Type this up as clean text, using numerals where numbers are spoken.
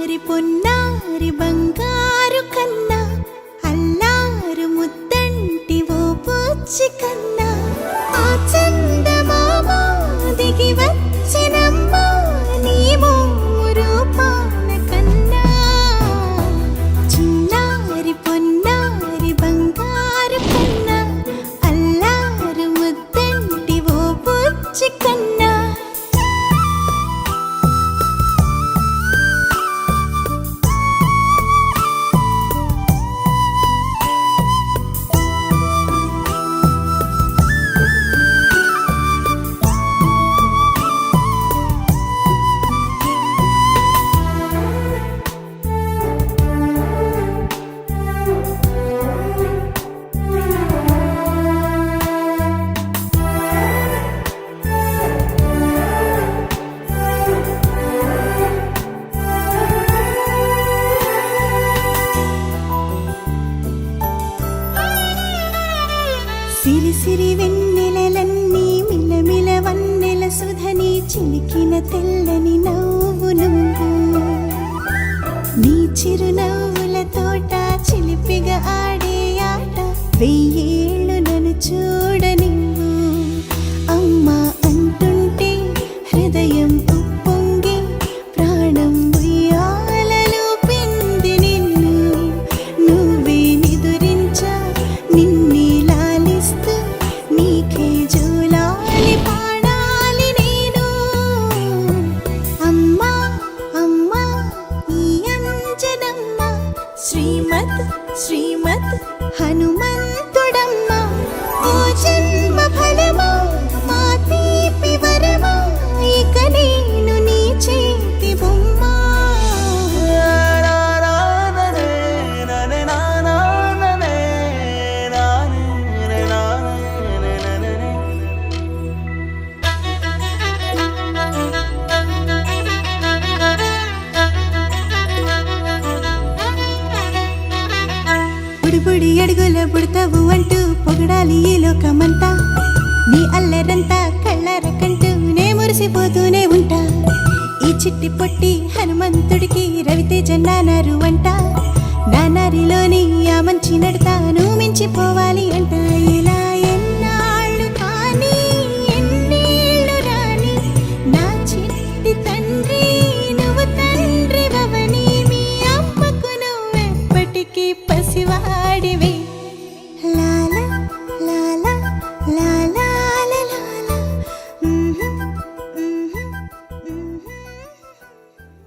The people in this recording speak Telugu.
చిన్నారి పొన్నారి బంగారు కన్నా అల్లారు ముద్దంటి ఓ బుచ్చి కన్నా ఆ చందమామ దిగి వచ్చినమ్మా నీ మోము రూపాన కన్నా చిన్నారి పొన్నారి బంగారు కన్నా అల్లారు ముద్దంటి ఓ బుచ్చి కన్నా సిరి సిరి వెన్నెలలన్నీ మిలమిల వన్నెల సుధని చిలికిన తెల్లని నవ్వు నువ్వు నీ చిరునవ్వుల తోట చిలిపిగా ఆడే ఆట వెయ్యేళ్ళు నన్ను చూడనివ్వు అమ్మా అంటుంటే హృదయం ఉప్పొంగి ప్రాణం ఉయ్యాలలో పిండి నిన్ను నువ్వే నిదురించా నిన్నే నీకే జోలాలి పాడాలి నేను అమ్మా అమ్మా ఈ అంజనమ్మ శ్రీమత్ శ్రీమత్ హనుమంతుడమ్మ ఓ జన్మ ఫలమా మా తీపి వరమా ఇక నేను నీ చేతి బొమ్మ బుడి అడుగుల బుడతావు అంటూ పొగడాలి ఈ లోకమంతా నీ అల్లరంతా కళ్ళారకంటూ నే మురిసిపోతూనే ఉంటా ఈ చిట్టి పొట్టి హనుమంతుడికి రవితేజ నానారు అంట నానారిలోని ఆ మంచి నడతాను మించిపోవాలి అంట ఇలా ఎన్నాళ్ళు కానీ ఎన్నేళ్ళు రాని నా చిట్టి తండ్రి నువ్వు తండ్రి భవని మీ అమ్మకు నువ్వెప్పటికీ పసివాడివి